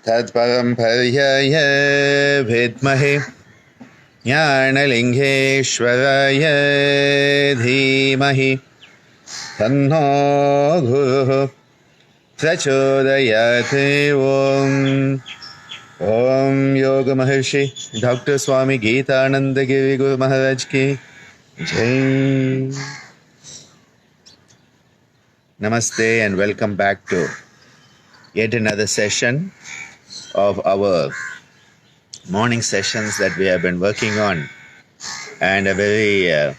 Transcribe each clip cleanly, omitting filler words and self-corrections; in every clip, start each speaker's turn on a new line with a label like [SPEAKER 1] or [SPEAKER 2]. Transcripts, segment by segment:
[SPEAKER 1] तत्परम्पर्यय विद्महे ज्ञानलिङ्गेश्वराय धीमहि तन्नो गुरुः प्रचोदयात्। ओम योग महर्षि डॉक्टर स्वामी गीतानंद गिरि गुरु महाराज की जय। Namaste and welcome back to yet another session of our morning sessions that we have been working on, and a very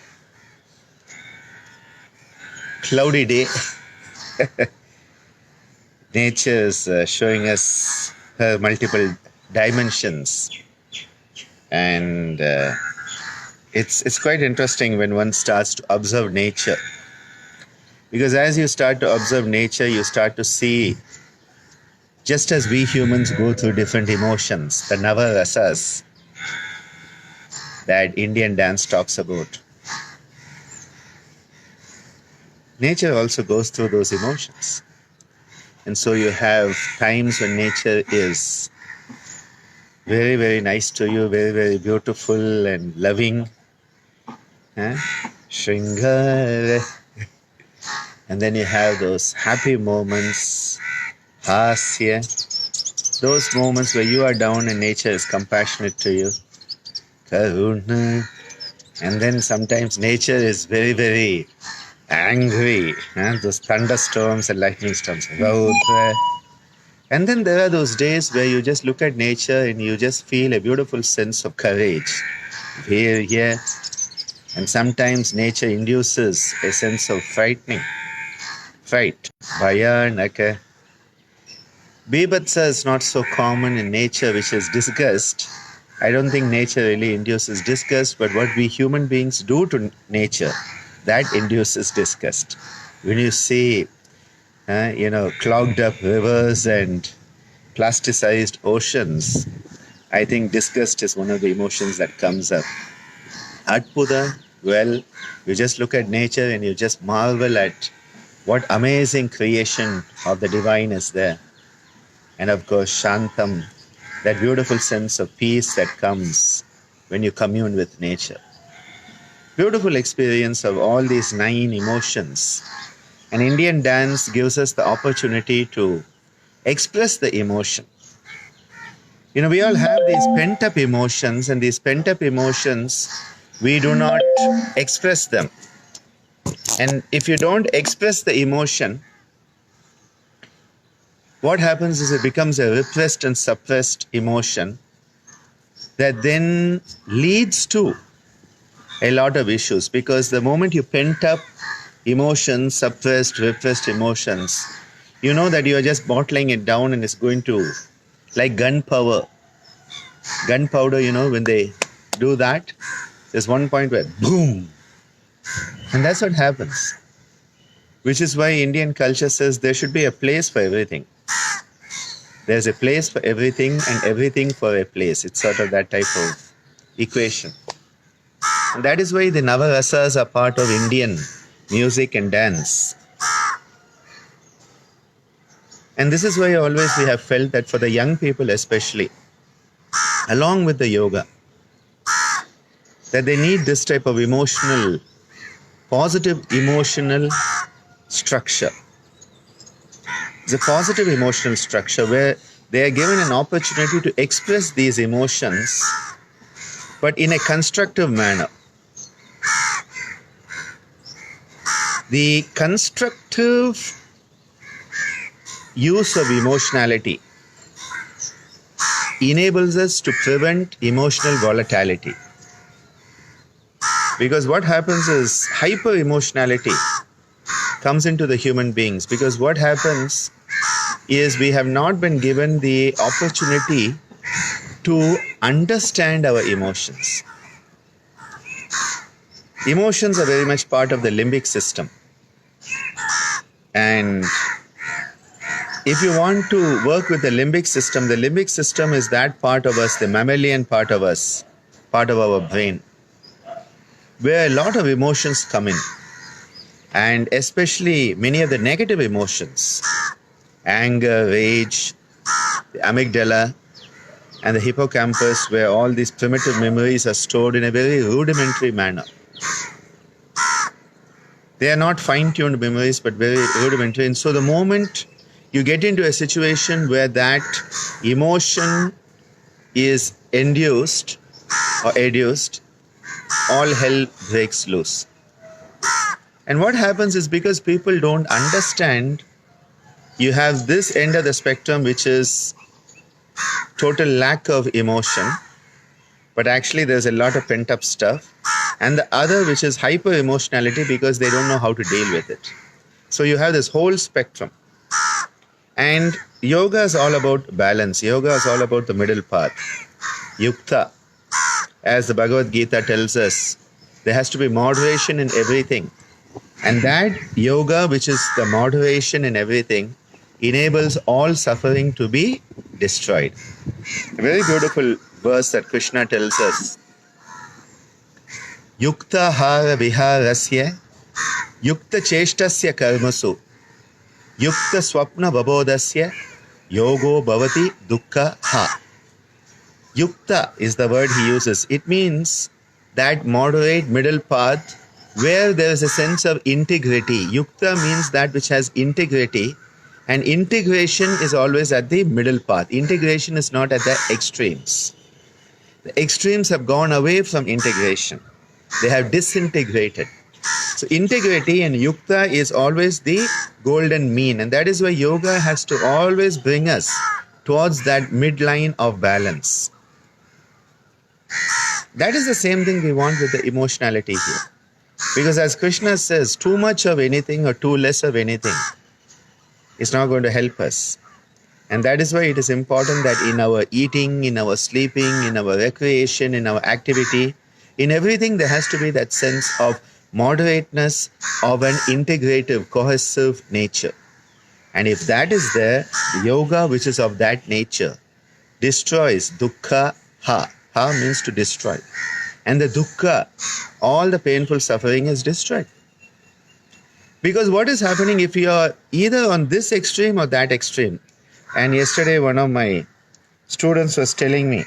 [SPEAKER 1] cloudy day. Nature is showing us her multiple dimensions, and it's quite interesting when one starts to observe nature, because as you start to observe nature, you start to see, just as we humans go through different emotions, the Nava Rasas that Indian dance talks about, nature also goes through those emotions. And so you have times when nature is very, very nice to you, very, very beautiful and loving. Shringara. And then you have those happy moments, hasya, those moments where you are down and nature is compassionate to you, karuna. And then sometimes nature is very, very angry, those thunderstorms and lightning storms. And then there are those days where you just look at nature and you just feel a beautiful sense of courage. Virya. And sometimes nature induces a sense of fright. Bhayanaka. Bibhatsa is not so common in nature, which is disgust. I don't think nature really induces disgust, but what we human beings do to nature, that induces disgust. When you see, clogged up rivers and plasticized oceans, I think disgust is one of the emotions that comes up. Adbhuta, well, you just look at nature and you just marvel at what amazing creation of the divine is there. And of course, Shantam, that beautiful sense of peace that comes when you commune with nature. Beautiful experience of all these 9 emotions. And Indian dance gives us the opportunity to express the emotion. We all have these pent-up emotions, and these pent-up emotions, we do not express them. And if you don't express the emotion, what happens is it becomes a repressed and suppressed emotion that then leads to a lot of issues, because the moment you pent up emotions, suppressed, repressed emotions, you know that you are just bottling it down, and it's going to, like gunpowder, when they do that, there's one point where boom, and that's what happens. Which is why Indian culture says there should be a place for everything. There's a place for everything and everything for a place. It's sort of that type of equation. And that is why the Navarasas are part of Indian music and dance. And this is why always we have felt that for the young people especially, along with the yoga, that they need this type of positive emotional structure. It's a positive emotional structure where they are given an opportunity to express these emotions, but in a constructive manner. The constructive use of emotionality enables us to prevent emotional volatility. Because what happens is hyper-emotionality comes into the human beings, because what happens is we have not been given the opportunity to understand our emotions. Emotions are very much part of the limbic system. And if you want to work with the limbic system is that part of us, the mammalian part of us, part of our brain, where a lot of emotions come in. And especially many of the negative emotions, anger, rage, the amygdala, and the hippocampus, where all these primitive memories are stored in a very rudimentary manner. They are not fine-tuned memories, but very rudimentary. And so the moment you get into a situation where that emotion is induced or educed, all hell breaks loose. And what happens is, because people don't understand, you have this end of the spectrum, which is total lack of emotion, but actually there's a lot of pent-up stuff, and the other, which is hyper emotionality, because they don't know how to deal with it. So you have this whole spectrum. And yoga is all about balance. Yoga is all about the middle path, yukta. As the Bhagavad Gita tells us, there has to be moderation in everything. And that yoga, which is the moderation in everything, enables all suffering to be destroyed. A very beautiful verse that Krishna tells us. Yukta hara viharasya, yukta cheshtasya karmasu, yukta swapna babodasya, yogo bhavati dukkha ha. Yukta is the word he uses. It means that moderate middle path where there is a sense of integrity. Yukta means that which has integrity, and integration is always at the middle path. Integration is not at the extremes. The extremes have gone away from integration. They have disintegrated. So integrity and yukta is always the golden mean, and that is why yoga has to always bring us towards that midline of balance. That is the same thing we want with the emotionality here. Because as Krishna says, too much of anything or too less of anything is not going to help us. And that is why it is important that in our eating, in our sleeping, in our recreation, in our activity, in everything there has to be that sense of moderateness, of an integrative, cohesive nature. And if that is there, the yoga which is of that nature destroys dukkha ha. Ha means to destroy. And the dukkha, all the painful suffering is destroyed. Because what is happening if you are either on this extreme or that extreme? And yesterday one of my students was telling me,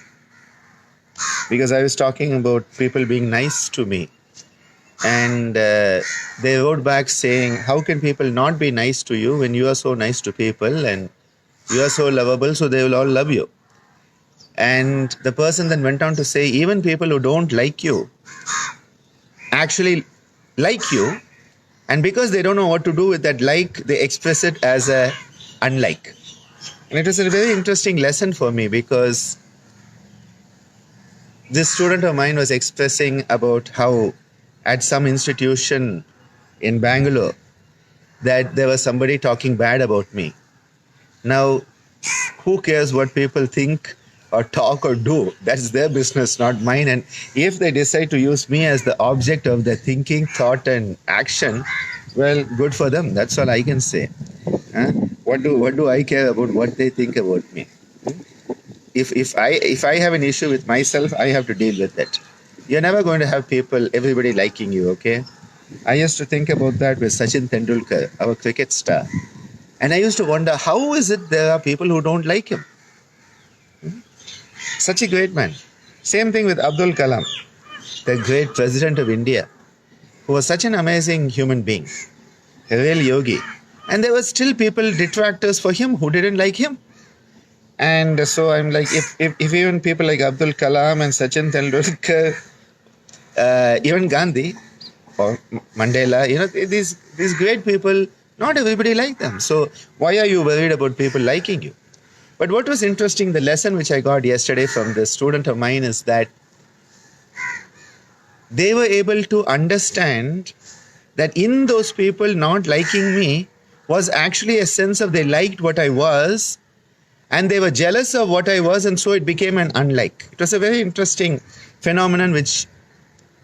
[SPEAKER 1] because I was talking about people being nice to me, and they wrote back saying, how can people not be nice to you when you are so nice to people and you are so lovable, so they will all love you? And the person then went on to say, even people who don't like you actually like you, and because they don't know what to do with that like, they express it as a unlike. And it was a very interesting lesson for me, because this student of mine was expressing about how at some institution in Bangalore that there was somebody talking bad about me. Now, who cares what people think or talk or do? That's their business, not mine. And if they decide to use me as the object of their thinking, thought and action, well, good for them. That's all I can say. What do I care about what they think about me? If I have an issue with myself, I have to deal with it. You're never going to have everybody liking you, okay? I used to think about that with Sachin Tendulkar, our cricket star. And I used to wonder, how is it there are people who don't like him? Such a great man. Same thing with Abdul Kalam, the great president of India, who was such an amazing human being, a real yogi. And there were still people, detractors for him, who didn't like him. And so I'm like, if even people like Abdul Kalam and Sachin Tendulkar, even Gandhi or Mandela, these great people, not everybody liked them. So why are you worried about people liking you? But what was interesting, the lesson which I got yesterday from this student of mine is that they were able to understand that in those people not liking me was actually a sense of they liked what I was, and they were jealous of what I was, and so it became an unlike. It was a very interesting phenomenon which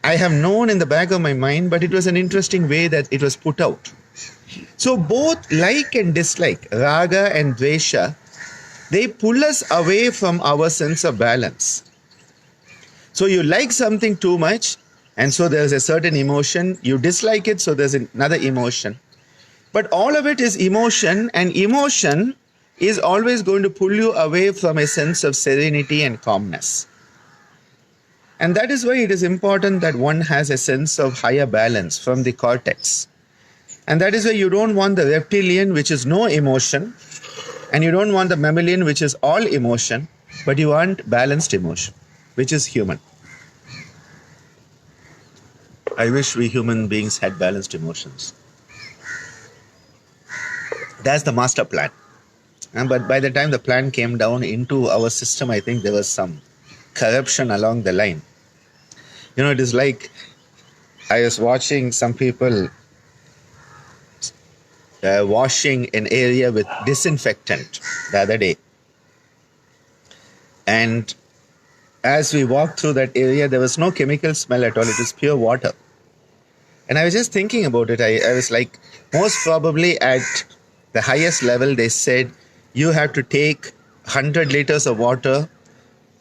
[SPEAKER 1] I have known in the back of my mind, but it was an interesting way that it was put out. So both like and dislike, raga and dvesha, they pull us away from our sense of balance. So you like something too much, and so there's a certain emotion. You dislike it, so there's another emotion. But all of it is emotion, and emotion is always going to pull you away from a sense of serenity and calmness. And that is why it is important that one has a sense of higher balance from the cortex. And that is why you don't want the reptilian, which is no emotion, and you don't want the mammalian, which is all emotion, but you want balanced emotion, which is human. I wish we human beings had balanced emotions. That's the master plan. But by the time the plan came down into our system, I think there was some corruption along the line. You know, it is like I was watching some people washing an area with disinfectant the other day. And as we walked through that area, there was no chemical smell at all. It was pure water. And I was just thinking about it. I was like, most probably at the highest level, they said, you have to take 100 liters of water,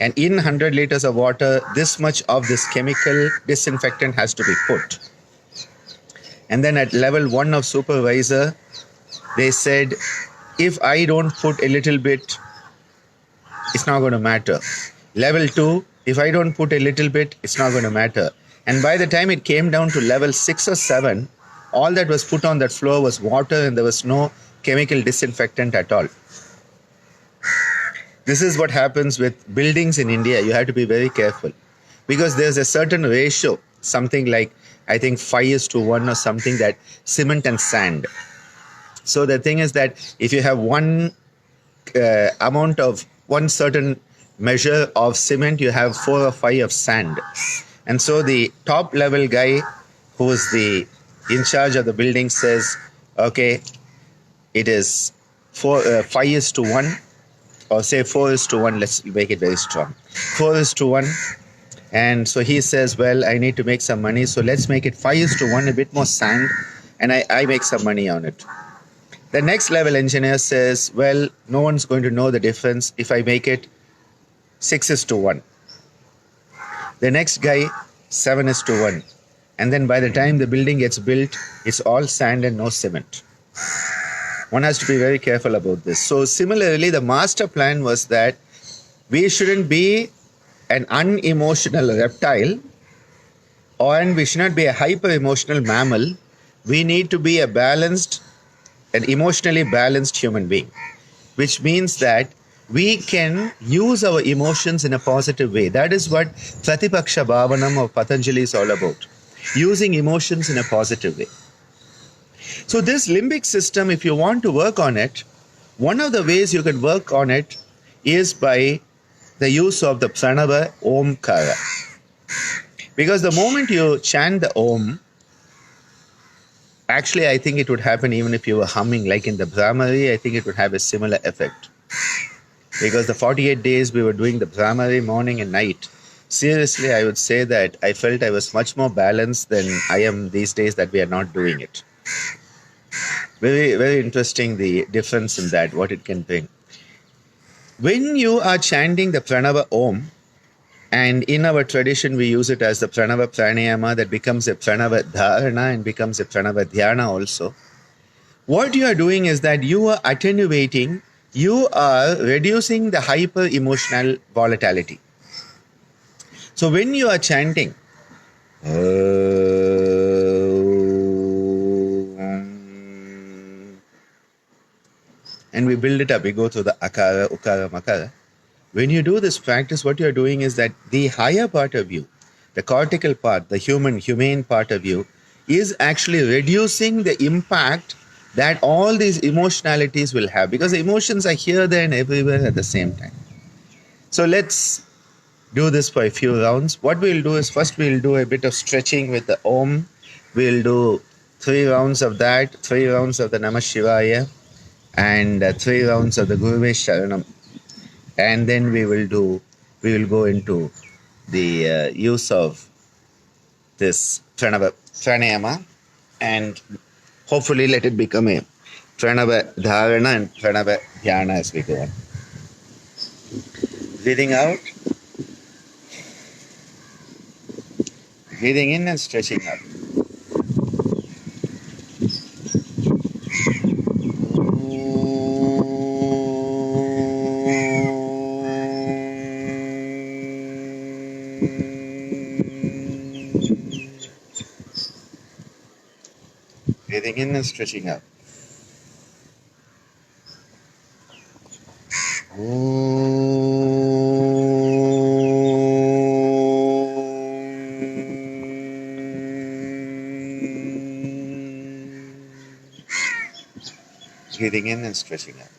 [SPEAKER 1] and in 100 liters of water, this much of this chemical disinfectant has to be put. And then at level 1 of supervisor, they said, if I don't put a little bit, it's not going to matter. Level 2, if I don't put a little bit, it's not going to matter. And by the time it came down to level 6 or 7, all that was put on that floor was water, and there was no chemical disinfectant at all. This is what happens with buildings in India. You have to be very careful, because there's a certain ratio, something like, I think 5:1 or something, that cement and sand. So the thing is that if you have one amount of one certain measure of cement, you have 4 or 5 of sand. And so the top level guy, who is in charge of the building, says, okay, it is 5:1, or say 4:1, let's make it very strong, 4:1. And so he says, well, I need to make some money, so let's make it 5:1, a bit more sand, and I make some money on it. The next level engineer says, well, no one's going to know the difference if I make it 6:1. The next guy, 7:1. And then by the time the building gets built, it's all sand and no cement. One has to be very careful about this. So similarly, the master plan was that we shouldn't be an unemotional reptile, and we should not be a hyper-emotional mammal. We need to be an emotionally balanced human being, which means that we can use our emotions in a positive way. That is what Pratipaksha Bhavanam of Patanjali is all about, using emotions in a positive way. So this limbic system, if you want to work on it, one of the ways you can work on it is by the use of the Pranava Omkara. Because the moment you chant the Om, actually I think it would happen even if you were humming, like in the Brahmari, I think it would have a similar effect. Because the 48 days we were doing the Brahmari morning and night, seriously, I would say that I felt I was much more balanced than I am these days that we are not doing it. Very, very interesting, the difference in that, what it can bring. When you are chanting the Pranava Om, and in our tradition we use it as the Pranava Pranayama, that becomes a Pranava Dharana and becomes a Pranava Dhyana also. What you are doing is that you are attenuating, you are reducing the hyper-emotional volatility. So when you are chanting, and we build it up, we go through the Akara, Ukara, Makara. When you do this practice, what you are doing is that the higher part of you, the cortical part, the humane part of you, is actually reducing the impact that all these emotionalities will have, because the emotions are here, there, and everywhere at the same time. So let's do this for a few rounds. What we'll do is, first we'll do a bit of stretching with the Om. We'll do 3 rounds of that, 3 rounds of the Namah Shivaya, and 3 rounds of the Guruve Sharanam. And then we will go into the use of this Pranayama, and hopefully let it become a Pranava Dharana and Pranava Dhyana as we go on. Breathing out, breathing in and stretching out. Breathing in and stretching out. Breathing in and stretching out.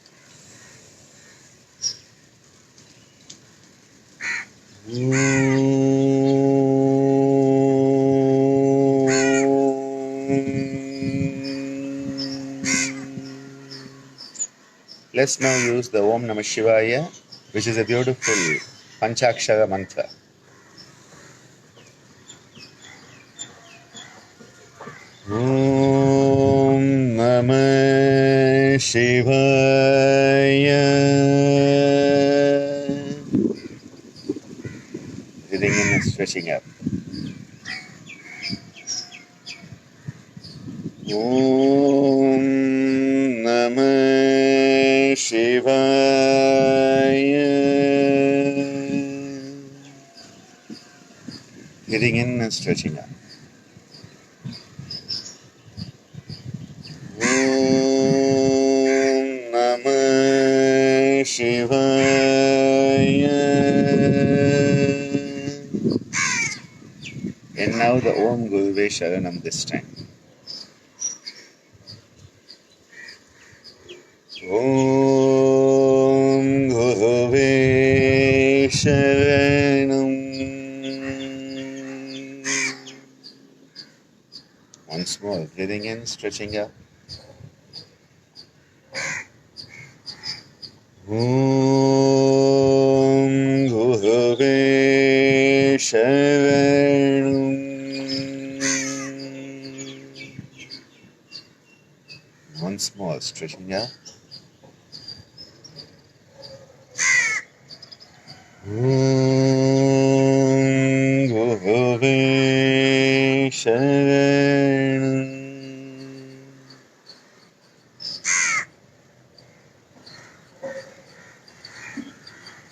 [SPEAKER 1] Let's now use the Om Namah Shivaya, which is a beautiful Panchakshara mantra. Om Namah Shivaya. Breathing in and stretching up. Om Namah Shivaya. Breathing in and stretching up. Om Namah Shivaya. And now the Om Guruve Sharanam this time. Om Guruve Sharanam. Once more, breathing in, stretching up. Om Guruve Sharanam. Once more, stretching up. Om Guruve Sharanam.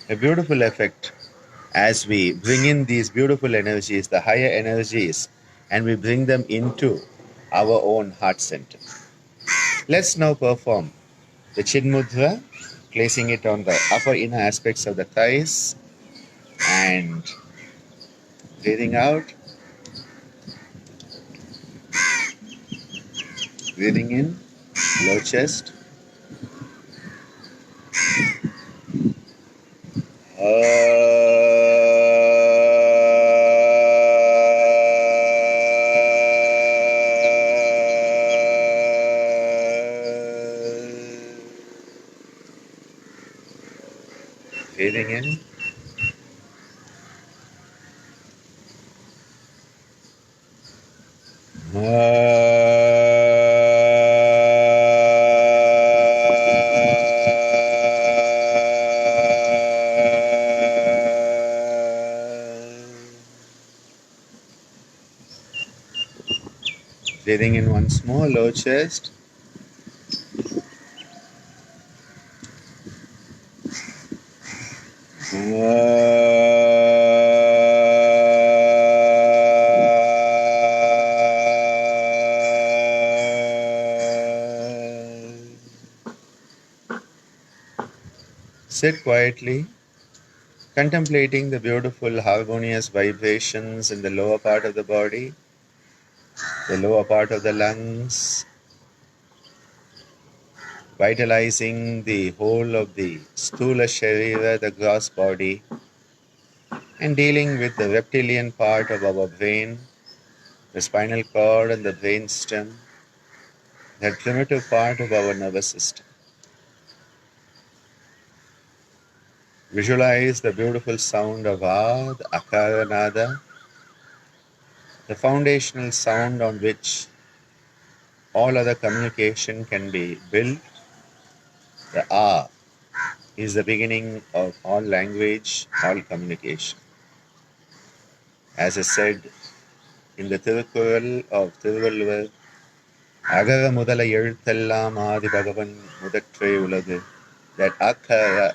[SPEAKER 1] A beautiful effect as we bring in these beautiful energies, the higher energies, and we bring them into our own heart center. Let's now perform the Chin Mudra, placing it on the upper inner aspects of the thighs and breathing out, breathing in, low chest. Breathing in. Breathing in once more, low chest. Sit quietly, contemplating the beautiful harmonious vibrations in the lower part of the body, the lower part of the lungs, vitalizing the whole of the Sthula Sharira, the gross body, and dealing with the reptilian part of our brain, the spinal cord and the brain stem, that primitive part of our nervous system. Visualize the beautiful sound of A, the Akara Nada, the foundational sound on which all other communication can be built. The A is the beginning of all language, all communication. As I said in the Tirukkural of Tiruvalluvar, Agara Mudala Ezhuthellam Adi Bhagavan Mudattrai Ulagu, that Akara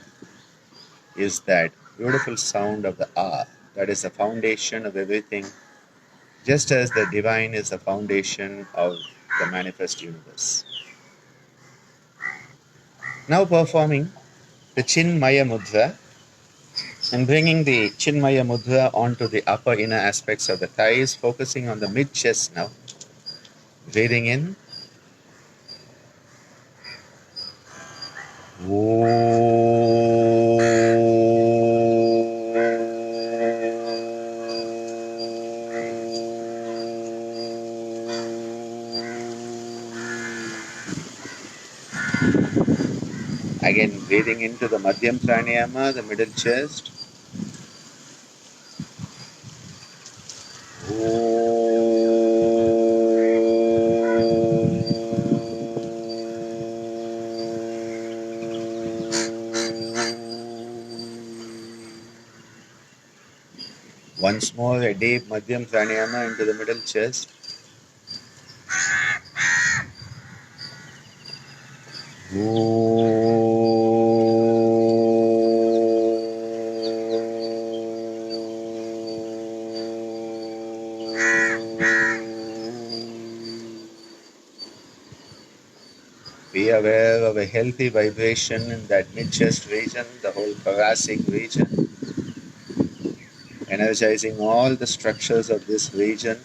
[SPEAKER 1] is that beautiful sound of the A, that is the foundation of everything, just as the divine is the foundation of the manifest universe. Now performing the Chin Mudra and bringing the Chin Mudra onto the upper inner aspects of the thighs, focusing on the mid chest now. Breathing in. Again, breathing into the Madhyam Pranayama, the middle chest. Once more, a deep Madhyam Pranayama into the middle chest. Be aware of a healthy vibration in that mid-chest region, the whole thoracic region, energizing all the structures of this region,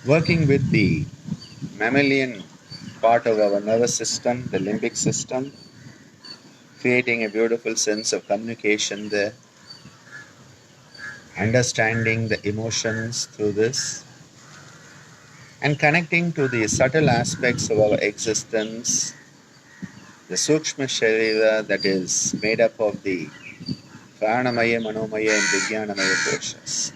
[SPEAKER 1] working with the mammalian part of our nervous system, the limbic system, creating a beautiful sense of communication there, understanding the emotions through this, and connecting to the subtle aspects of our existence, the Sukshma Sharira that is made up of the Pranamaya, Manomaya and Vijnanamaya koshas.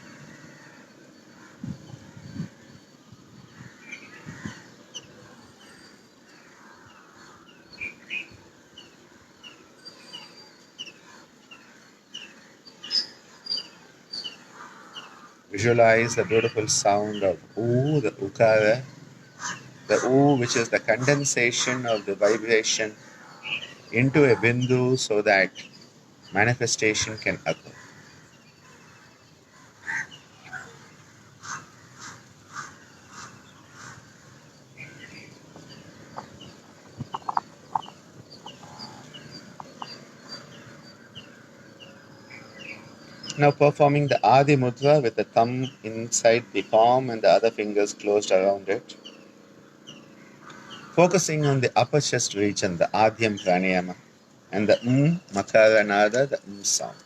[SPEAKER 1] Visualize the beautiful sound of U, the Ukara, the U which is the condensation of the vibration into a Bindu so that manifestation can occur. Now performing the Adi Mudra with the thumb inside the palm and the other fingers closed around it. Focusing on the upper chest region, the Adhyam Pranayama, and the Makara Nada, the sound.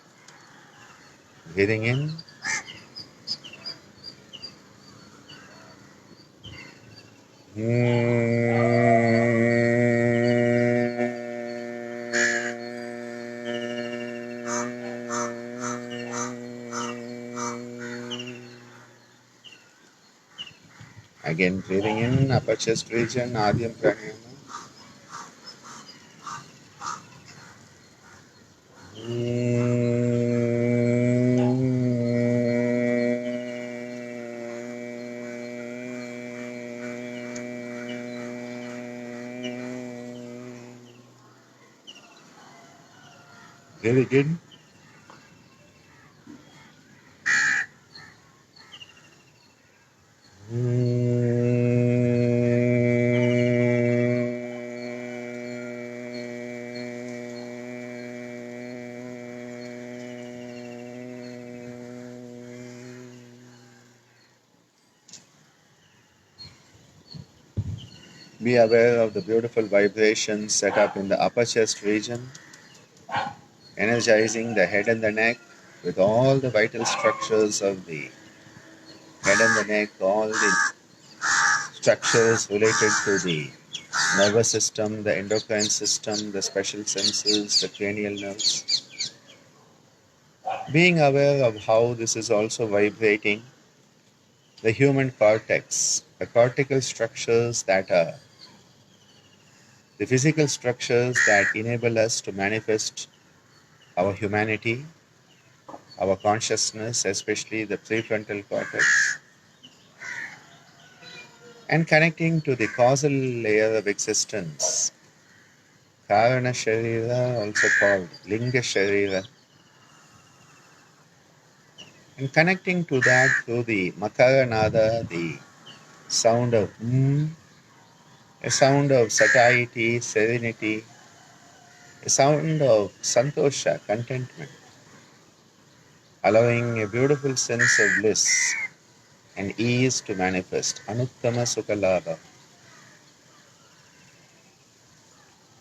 [SPEAKER 1] Breathing in. Again, breathing in, upper chest region, Adhyam Pranayama. Very good. Be aware of the beautiful vibrations set up in the upper chest region, energizing the head and the neck with all the vital structures of the head and the neck, all the structures related to the nervous system, the endocrine system, the special senses, the cranial nerves. Being aware of how this is also vibrating the human cortex, the cortical structures that are the physical structures that enable us to manifest our humanity, our consciousness, especially the prefrontal cortex, and connecting to the causal layer of existence, Karana Sharira, also called Linga Sharira, and connecting to that through the Makara Nada, the sound of a sound of satiety, serenity, a sound of santosha, contentment, allowing a beautiful sense of bliss and ease to manifest. Anuttama Sukhalabha.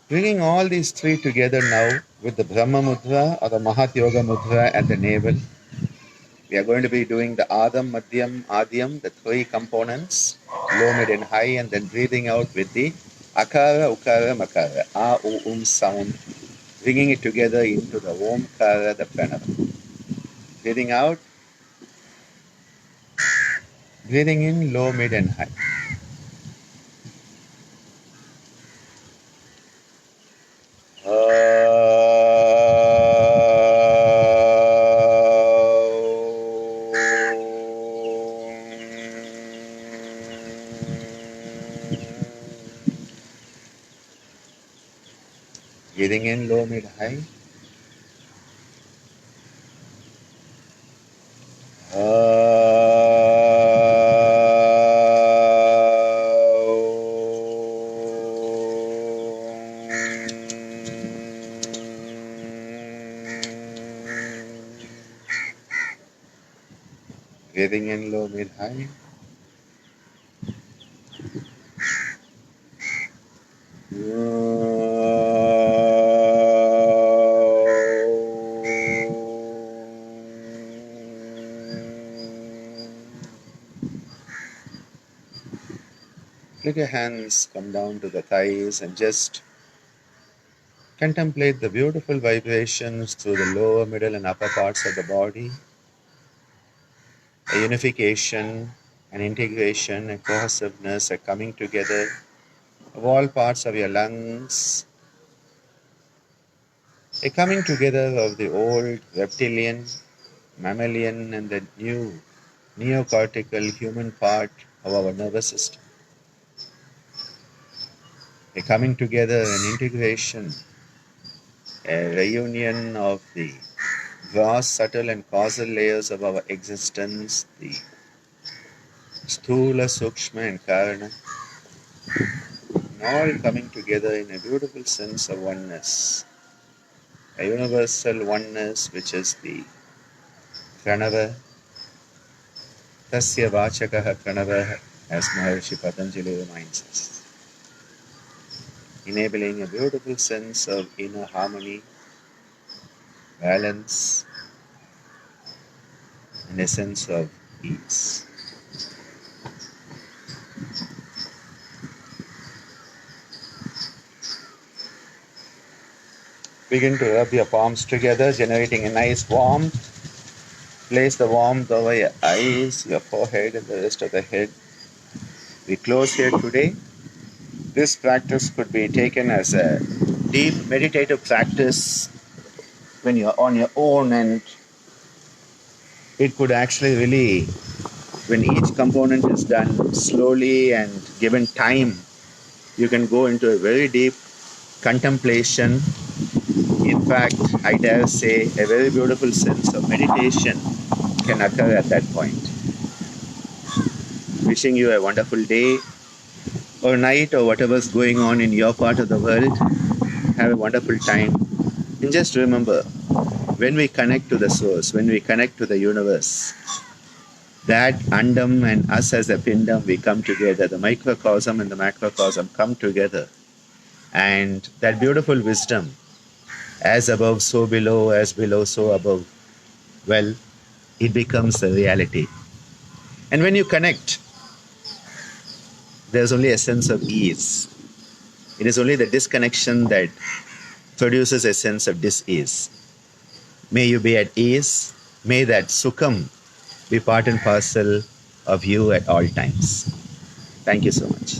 [SPEAKER 1] Bringing all these three together now with the Brahma Mudra or the Mahat Yoga Mudra at the navel. We are going to be doing the Adam, Madhyam, Adhyam, the three components, low, mid, and high, and then breathing out with the Akara, Ukara, Makara, A, O, sound, bringing it together into the Omkara, the Pranava. Breathing out, breathing in, low, mid, and high. Breathing in, low, mid, high. Breathing in, low, mid, high. Let your hands come down to the thighs and just contemplate the beautiful vibrations through the lower, middle, and upper parts of the body. A unification, an integration, a cohesiveness, a coming together of all parts of your lungs, a coming together of the old reptilian, mammalian, and the new neocortical human part of our nervous system. A coming together, an integration, a reunion of the gross, subtle, and causal layers of our existence, the Sthula, Sukshma, and Karana, and all coming together in a beautiful sense of oneness, a universal oneness which is the Pranava, Tasya Vachakaha Pranava, as Maharishi Patanjali reminds us, enabling a beautiful sense of inner harmony, balance, and a sense of ease. Begin to rub your palms together, generating a nice warmth. Place the warmth over your eyes, your forehead, and the rest of the head. We close here today. This practice could be taken as a deep meditative practice when you're on your own, and it could actually really, when each component is done slowly and given time, you can go into a very deep contemplation. In fact, I dare say a very beautiful sense of meditation can occur at that point. Wishing you a wonderful day or night or whatever's going on in your part of the world. Have a wonderful time. And just remember, when we connect to the source, when we connect to the universe, that Andam and us as a Pindam, we come together. The microcosm and the macrocosm come together. And that beautiful wisdom, as above, so below, as below, so above, well, it becomes a reality. And when you connect, there's only a sense of ease. It is only the disconnection that produces a sense of dis-ease. May you be at ease. May that sukham be part and parcel of you at all times. Thank you so much.